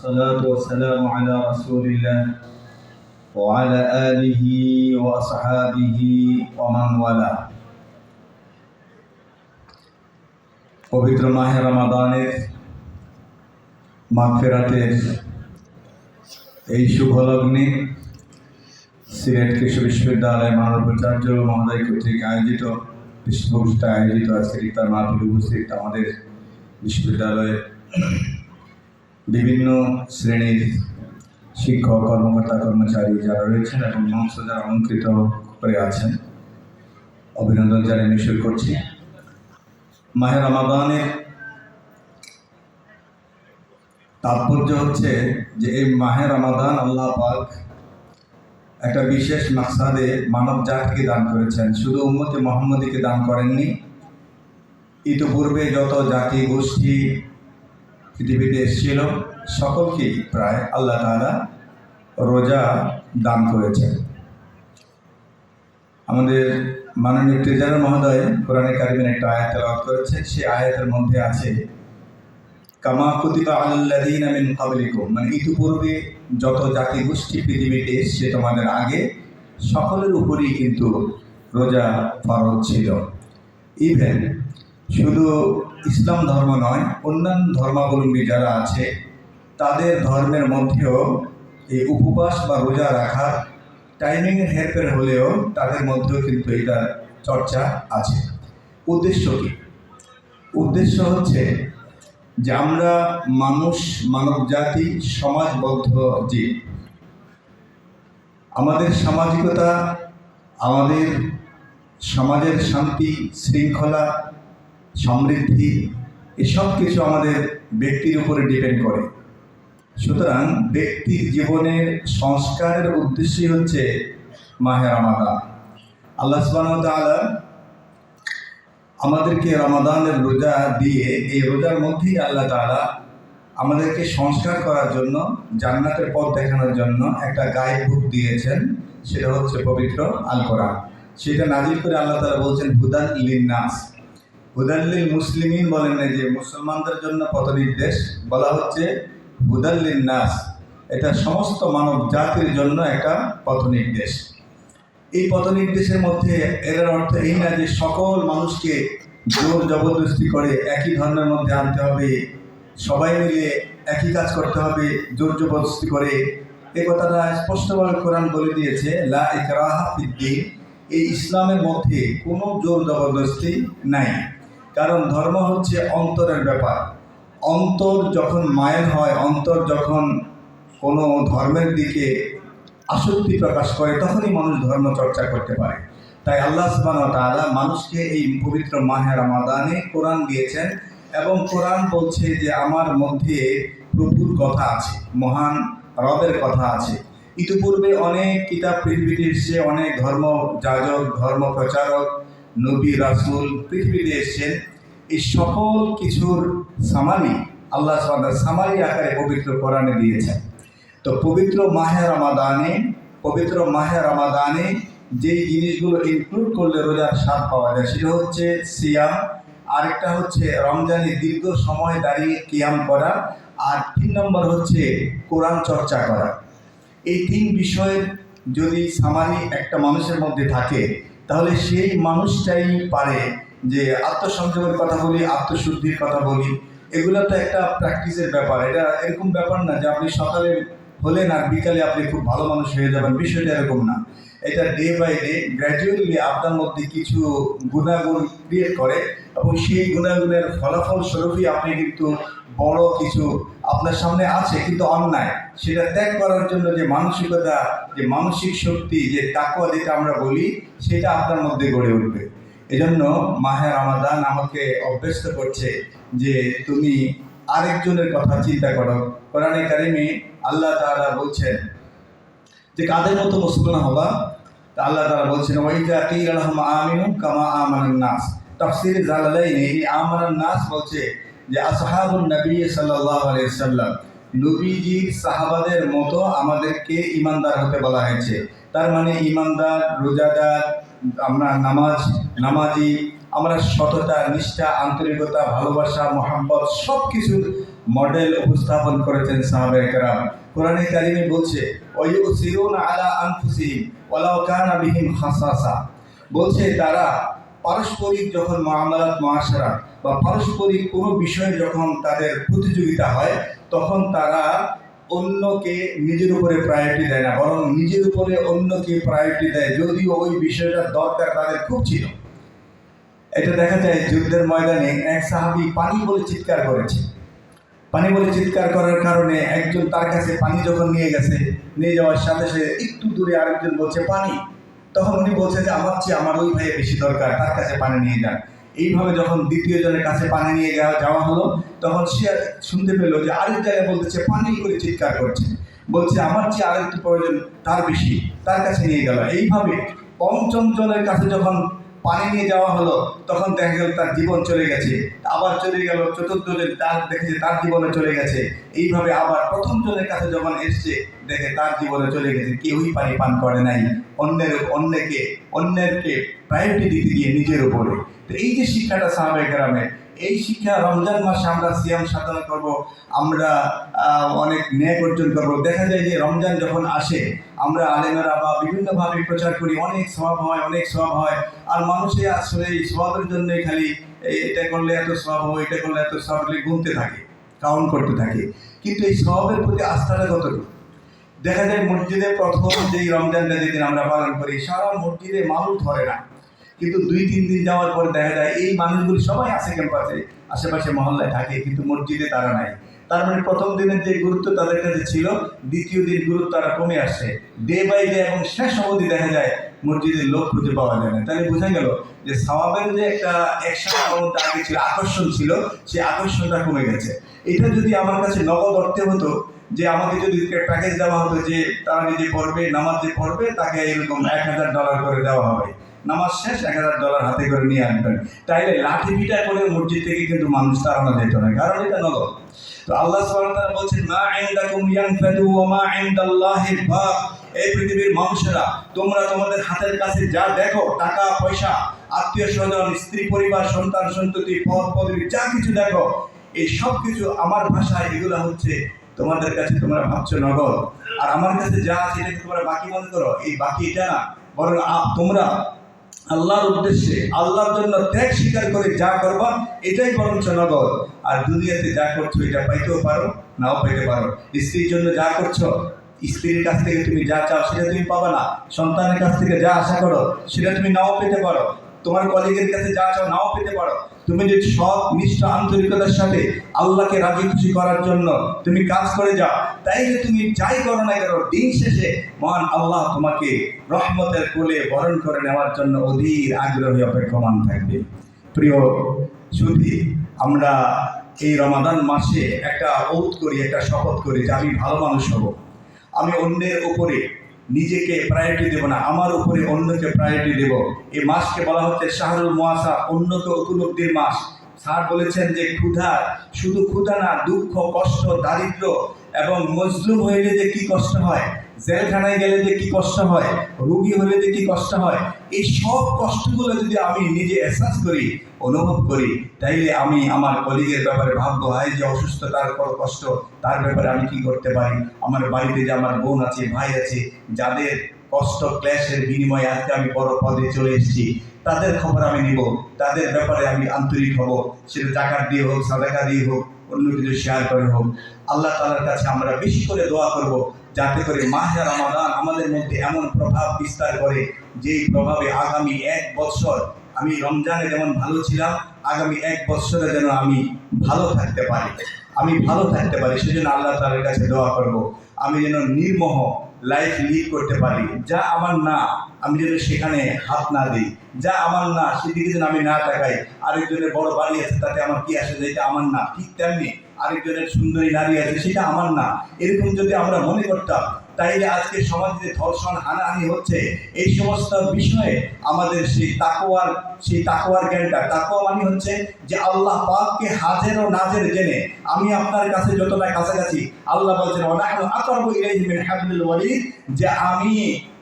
الصلاة والسلام على رسول الله وعلى آله وأصحابه ومن والاه পবিত্র মাহে রমাদানের মাগফিরাতের এই শুভ লগ্নে সিলেট কৃষি বিশ্ববিদ্যালয় মানবোপাচার্য মহোদয় কর্তৃক আয়োজিত পৃষ্ঠপোষকতায় আয়োজিত আজকের ইফতার মাহফিলে উপস্থিত আমাদের বিশ্ববিদ্যালয়ের বিভিন্ন শ্রেণীর শিক্ষক কর্মকর্তা কর্মচারী যারা রয়েছেন এবং মঞ্চ যারা অলঙ্কৃত করে আছেন, অভিনন্দন জানিয়ে শুরু করছি। মাহে রমাদানের তাৎপর্য হচ্ছে যে এই মাহে রমাদান আল্লাহ পাক একটা বিশেষ মাকসাদে মানব জাতিকে দান করেছেন, শুধু উম্মতে মুহাম্মদীকে দান করেননি। ইতিপূর্বে যত জাতি গোষ্ঠী পৃথিবীতে এসেছিল সকলকেই প্রায় আল্লাহ তাআলা রোজা দান করেছেন। আমাদের মাননীয় ট্রেজারার মহোদয় কোরআনে কারিমের একটা আয়াত তেলাওয়াত করেছেন। সেই আয়াতের মধ্যে আছে কামা কুতিবা আলাল্লাযীনা মিন ক্বাবলিকুম, মানে ইতিপূর্বে যত জাতি গোষ্ঠী পৃথিবীতে এসেছে তোমাদের আগে সকলের উপরেই কিন্তু রোজা ফরজ ছিল। ইভেন শুধু ইসলাম ধর্ম নয়, অন্যান্য ধর্মাবলম্বী যারা আছে তাদের ধর্মের মধ্যেও এই উপবাস বা রোজা রাখার টাইমিংয়ের হেরফের হলেও তাদের মধ্যেও কিন্তু এটা চর্চা আছে। উদ্দেশ্য কি? উদ্দেশ্য হচ্ছে যে আমরা মানুষ, মানব জাতি সমাজবদ্ধ জীব। আমাদের সামাজিকতা, আমাদের সমাজের শান্তি শৃঙ্খলা সমৃদ্ধি এসব কিছু আমাদের ব্যক্তির উপরে ডিপেন্ড করে। সুতরাং ব্যক্তির জীবনের সংস্কারের উদ্দেশ্যই হচ্ছে মাহে রমাদান। আল্লাহ সুবহানাহু ওয়া তাআলা আমাদেরকে রমাদানের রোজা দিয়ে এই রোজার মধ্যেই আল্লাহ তাআলা আমাদেরকে সংস্কার করার জন্য, জান্নাতের পথ দেখানোর জন্য একটা গাইড বুক দিয়েছেন, সেটা হচ্ছে পবিত্র আল কোরআন। সেটা নাজিল করে আল্লাহ তাআলা বলছেন হুদান লিন-নাস, হুদান লিল মুসলিমিন বলেন না যে মুসলমানদের জন্য পথ নির্দেশ, বলা হচ্ছে হুদান লিন-নাস, এটা সমস্ত মানব জাতির জন্য একটা পথ নির্দেশ। এই পথ নির্দেশের মধ্যে এর অর্থ এই না যে সকল মানুষকে জোর জবরদস্তি করে একই ধর্মের মধ্যে আনতে হবে, সবাই মিলে একই কাজ করতে হবে জোর জবরদস্তি করে। এই কথাটা স্পষ্টভাবে কোরআন বলে দিয়েছে লা ইকরাহা ফিদ্দীন, এই ইসলামের মধ্যে কোনো জোর জবরদস্তি নাই। কারণ ধর্ম হচ্ছে অন্তরের ব্যাপার। অন্তর যখন মায়ের হয়, অন্তর যখন কোনো ধর্মের দিকে আসক্তি প্রকাশ করে, তখনই মানুষ ধর্ম চর্চা করতে পারে। তাই আল্লাহ সুবহানাহু ওয়া তাআলা মানুষকে এই পবিত্র মাহে রমাদানে কোরআন দিয়েছেন এবং কোরআন বলছে যে আমার মধ্যে প্রভুর কথা আছে, মহান রবের কথা আছে। ইতিপূর্বে অনেক কিতাব পৃথিবীতে এসেছে, অনেক ধর্ম যাজক, ধর্ম প্রচারক, নবী রাসূল পৃথিবীতে এসেছেন। এই সকল কিছুর সামারি আল্লাহ সুবহানাহু ওয়া তাআলা সামারি আকারে পবিত্র কোরআনে দিয়েছেন। তো পবিত্র মাহে রমাদানে যেই জিনিসগুলো ইনক্লুড করলে রোজার স্বাদ পাওয়া যায় সেটা হচ্ছে সিয়াম, আরেকটা হচ্ছে রমজানে দীর্ঘ সময় দাঁড়িয়ে কিয়াম করা, আর 3 নম্বর হচ্ছে কোরআন চর্চা করা। এই 3 বিষয়ের যদি সামারি একটা মানুষের মধ্যে থাকে তাহলে সেই মানুষটাই পারে যে আত্মসংযমের কথা বলি, আত্মশুদ্ধির কথা বলি। এগুলো তো একটা প্র্যাকটিসের ব্যাপার। এটা এরকম ব্যাপার না যে আপনি সকালে হলেন আর বিকালে আপনি খুব ভালো মানুষ হয়ে যাবেন, বিষয়টা এরকম না। এটা ডে বাই ডে গ্র্যাজুয়ালি আপনার মধ্যে কিছু গুণাগুণ ক্রিয়েট করে এবং সেই গুণাগুণের ফলাফল স্বরূপই আপনি কিন্তু বড় কিছু আপনার সামনে আছে কিন্তু অন্যায়, সেটা ত্যাগ করার জন্য যে মানসিকতা, যে মানসিক শক্তি, যে তাকওয়া যেটা আমরা বলি, সেটা আপনার মধ্যে গড়ে উঠবে। এজন্য মাহে রমাদান আমাকে অভ্যস্ত করছে যে তুমি আরেকজনের কথা চিন্তা করো। কোরআনে কারিমে আল্লাহ তাআলা বলছেন যে কাদের মতো মুসলমান হবা, তা আল্লাহ তাআলা বলছেন ওয়াইজা কিলা লাহুম আমিনু কামা আমানান নাস। তাফসীরে জালালাইনে এই আমানান নাস বলছে যে আসহাবুন নবী সাল্লাল্লাহু আলাইহি ওয়াসাল্লাম, নবীজির সাহাবাদের মতো আমাদেরকে ঈমানদার হতে বলা হয়েছে। তার মানে ঈমানদার, রোজাদার, আমরা নামাজি, আমরা সততা, নিষ্ঠা, আন্তরিকতা, ভালোবাসা, মহাব্বত সব কিছুর মডেল উপস্থাপন করেছেন সাহাবায়ে কেরাম। কোরআনে কারিমে বলছে ওয়ায়ুসিরুনা আলা আনফুসিহিম ওয়ালাউ কানা বিহিম খাসাসা, বলছে তারা পারস্পরিক যখন মুআমালাত মুআশারা বা পারস্পরিক কোনো বিষয়ে যখন তাদের প্রতিযোগিতা হয়, তখন তারা অন্যকে নিজের উপরে প্রায়োরিটি দেয় না, বরং নিজের উপরে অন্যকে প্রায়োরিটি দেয়, যদিও ওই বিষয়টার দরকার তাদের খুব ছিল। এটা দেখা যায় যুদ্ধের ময়দানে এক সাহাবী পানি বলে চিৎকার করেছে। পানি বলে চিৎকার করার কারণে একজন তার কাছে পানি যখন নিয়ে যাওয়ার সাথে সাথে একটু দূরে আরেকজন বলছে পানি, তখন উনি বলছে যে আমার চেয়ে আমার ওই ভাইয়ের বেশি দরকার, তার কাছে পানি নিয়ে যান। এইভাবে যখন দ্বিতীয় জনের কাছে পানি নিয়ে যাওয়া হলো, তখন সে শুনতে পেলো যে আরেক জায়গায় বলতেছে পানি করে চিৎকার করছে, বলছে আমার চেয়ে আরেকটু প্রয়োজন, তার বেশি, তার কাছে নিয়ে গেল। এইভাবে পঞ্চম জনের কাছে যখন পানি নিয়ে যাওয়া হলো, তখন দেখা গেল তার জীবন চলে গেছে। আবার চলে গেল চতুর্থ জন, তার দেখেছে তার জীবনে চলে গেছে। এইভাবে আবার প্রথম জনের কাছে যখন এসছে, দেখে তার জীবনে চলে গেছে, কেউই পানি পান করে নাই, অন্যকে প্রায়োরিটি দিতে গিয়ে নিজের উপরে। তো এই যে শিক্ষাটা সাহাবায়ে কেরামের, এই শিক্ষা রমজান মাসে আমরা সিয়াম সাধনা করব, আমরা অনেক ন্যায় অর্জন করব। দেখা যায় যে রমজান যখন আসে, আমরা আলেমেরা বা বিভিন্নভাবে প্রচার করি, অনেক সওয়াব হয়, আর মানুষে আসলে এই সওয়াবের জন্যই খালি এটা করলে এত সওয়াব হয়, এটা করলে এত সওয়াব, গুনতে থাকে, কাউন্ট করতে থাকে। কিন্তু এই সওয়াবের প্রতি আস্থাটা কতটুকু? দেখা যায় মসজিদে প্রথম যেই রমজানটা যেদিন আমরা পালন করি, সারা মসজিদে মানুষ ধরে না, কিন্তু 2-3 দিন যাওয়ার পর দেখা যায় এই মানুষগুলি সবাই আছে ক্যাম্পাসে, আশেপাশে মহল্লায় থাকে, কিন্তু মসজিদে তারা নাই। তার মানে প্রথম দিনের যে গুরুত্ব তাদের কাছে ছিল, দ্বিতীয় দিন গুরুত্ব তারা কমে আসছে ডে বাই ডে, এবং শেষ অবধি দেখা যায় মসজিদের লোক খুঁজে পাওয়া যায় না। তাহলে বোঝা গেল যে সওয়াবের যে একটা অ্যাকশন আগে ছিল, আকর্ষণ ছিল, সেই আকর্ষণটা কমে গেছে। এটা যদি আমার কাছে নগদ অর্থে হতো, যে আমাকে যদি প্যাকেজ দেওয়া হতো যে তারা যে পড়বে, নামাজ যে পড়বে, তাকে এরকম $1000 করে দেওয়া হবে, নামাজ শেষ $1000 হাতে করে নিয়ে আসবেন, তাইলে লাঠি পিটা করে মসজিদ থেকে কিন্তু মানুষ তাড়ানো যেত না, কারণ এটা নগদ। তো আল্লাহ সুবহানাহু ওয়া তাআলা বলছেন মা ইনদাকুম ইয়ানফাদু ওয়া মা ইনদাল্লাহি বাক, এই পৃথিবীর মানুষেরা, তোমরা তোমাদের হাতের কাছে যা দেখো, টাকা পয়সা, আত্মীয় স্বজন, স্ত্রী পরিবার, সন্তান সন্ততি, পদ পদবী, যা কিছু দেখো, এই সব কিছু আমার ভাষায় এগুলো হচ্ছে তোমাদের কাছে তোমরা ভাবছো নগদ, আর আমার কাছে যা আছে এটাকে তোমরা বাকি মনে করো। এই বাকি এটা না, বরং তোমরা আল্লাহর উদ্দেশ্যে, আল্লাহর জন্য ত্যাগ স্বীকার করে যা করবা, এটাই বরঞ্চ নগদ। আর দুনিয়াতে যা করছো এটা পাইতেও পারো, নাও পাইতে পারো। স্ত্রীর জন্য যা করছো, স্ত্রীর কাছ থেকে তুমি যা চাও সেটা তুমি পাবা না, সন্তানের কাছ থেকে যা আশা করো সেটা তুমি নাও পেতে পারো, তোমার কলিগের কাছে যা চাও নাও পেতে পারো। তুমি যদি সৎ নিষ্ঠা আন্তরিকতার সাথে আল্লাহকে রাজি খুশি করার জন্য তুমি কাজ করে যাও, তাইলে তুমি যাই করো না কেন, দিন শেষে মহান আল্লাহ তোমাকে রহমতের কোলে বরণ করে নেওয়ার জন্য অধীর আগ্রহী অপেক্ষমান থাকবে। প্রিয় সুধী, আমরা এই রমাদান মাসে একটা ওত করি, একটা শপথ করি যে আমি ভালো মানুষ হব, আমি অন্যের উপরে নিজেকে প্রায়োরিটি দেব না, আমার উপরে অন্যকে প্রায়োরিটি দেব। এই মাসকে বলা হচ্ছে শাহরুল মুআসা, অন্যকে উপলব্ধির মাস। স্যার বলেছেন যে শুধু ক্ষুধা না, দুঃখ, কষ্ট, দারিদ্র এবং মজলুম হইলে যে কি কষ্ট হয়, জেলখানায় গেলে যে কি কষ্ট হয়, রোগী হলে যে কি কষ্ট হয়, এই সব কষ্টগুলো যদি আমি নিজে এহসাস করি, অনুভব করি, তাইলে আমি আমার কলিগের ব্যাপারে ভাববো, হয় যে অসুস্থতার বড় কষ্ট, তার ব্যাপারে আমি কি করতে পারি। আমার বাড়িতে যে আমার বোন আছে, ভাই আছে, যাদের কষ্ট ক্লেশের বিনিময়ে আজকে আমি বড় পদে চলে এসেছি, তাদের খবর আমি নিব, তাদের ব্যাপারে আমি আন্তরিক হব, সেটা জাকাত দিয়ে হোক, সাদাকা দিয়ে হোক, অন্য কিছু শেয়ার করে হোক। আল্লাহ তাআলার কাছে আমরা বেশি করে দোয়া করব, যাতে করে মাহে রমাদান আমাদের মধ্যে এমন প্রভাব বিস্তার করে, যেই প্রভাবে আগামী 1 বছর আমি রমজানে যেমন ভালো ছিলাম, আগামী 1 বছরে যেন আমি ভালো থাকতে পারি, সেজন্য আল্লাহ তাআলার কাছে দোয়া করব। আমি যেন নির্মোহ লাইফ লিড করতে পারি, যা আমার না আমি যেন সেখানে হাত না দিই, যা আমার না সেদিকে যেন আমি না তাকাই। আরেকজনের বড় বাড়ি আছে, তাতে আমার কি আসে যে এটা আমার না, ঠিক তেমনি আরেকজনের সুন্দরী নারী আছে, সেটা আমার না, এরকম যদি আমরা মনে করতাম, তাইলে আজকে সমাজে ধর্ষণ, হানাহানি হচ্ছে, এই সমস্ত বিষয়ে আমাদের সেই তাকওয়ার জ্ঞানটা, তাকওয়া মানে হচ্ছে যে আল্লাহ পাককে হাজের ও নাজের জেনে আমি আপনার কাছে যতটা কাছাকাছি, আল্লাহ বলছেন ওয়ানাহনু আকরাবু ইলাইহি মিন হাবলিল ওয়ারিদ, যে আমি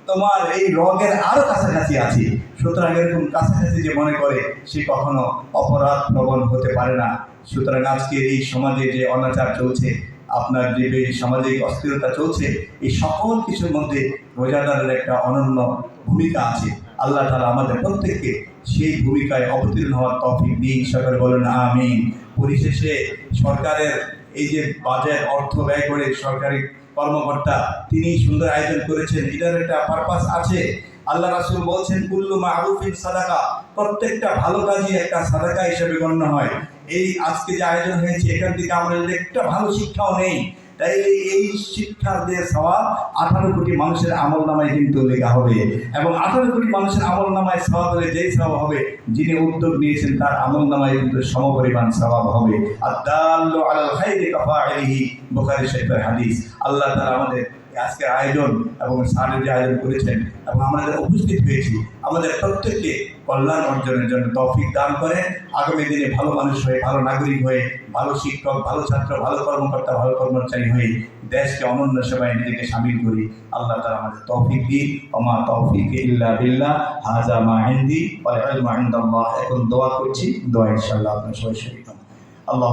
তোমার এই রগের আরো কাছাকাছি আছি। সুতরাং এরকম কাছাকাছি যে মনে করে, সে কখনো অপরাধ প্রবণ হতে পারে না। সুতরাং আজকের এই সমাজে যে অনাচার চলছে, আপনার যে সামাজিক অস্থিরতা চলছে, এই সকল কিছুর মধ্যে রোজাদারের একটা অনন্য ভূমিকা আছে। আল্লাহ তাআলা আমাদের প্রত্যেককে সেই ভূমিকায় অবতীর্ণ হওয়ার তৌফিক দিন। সকলে বলুন আমিন। পরিশেষে সরকারের এই যে বাজেট অর্থ ব্যয় করে সরকারি কর্মকর্তা তিনি সুন্দর আয়োজন করেছেন, এটার একটা পারপাস আছে। আল্লাহ রাসূল বলছেন কুল্লু মারুফিন সাদাকা, প্রত্যেকটা ভালো কাজই একটা সাদাকা হিসেবে গণ্য হয়। এই আজকে যে আয়োজন হয়েছে এখান থেকে আমরা যদি একটা ভালো শিক্ষাও নেই, তাই এই শিক্ষার যে সওয়াব 18 কোটি মানুষের আমল নামায় কিন্তু লেখা হবে, এবং 18 কোটি মানুষের আমল নামায় সওয়াব হলে যেই সওয়াব হবে যিনি উদ্যোগ নিয়েছেন তার আমল নামায় কিন্তু সমপরিমাণ সওয়াব হবে। আদ-দাল্লু আলাল খাইরি কাফাইলিহি, বুখারী শরীফের হাদিস। আল্লাহ তাআলা আমাদের আজকের আয়োজন এবং স্যারের যে আয়োজন করেছেন এবং আমাদের উপস্থিত হয়েছি আমাদের প্রত্যেককে কল্যাণ অর্জনের জন্য তৌফিক দান করেন। আগামী দিনে ভালো মানুষ হয়ে, ভালো নাগরিক হয়ে, ভালো শিক্ষক, ভালো ছাত্র, ভালো কর্মকর্তা, ভালো কর্মচারী হয়ে দেশকে অনন্য সেবায় নিজেকে শামিল করি। আল্লাহ তাআলা আমাদের তৌফিক দিন। ওমা তৌফিক ইল্লা বিল্লাহ, হাযা মা ইনদি ওয়াল ইলমু ইনদাল্লাহ। এখন দোয়া করছি, দোয়া ইনশাআল্লাহ আপনার সবাই শরীক হন। আল্লাহ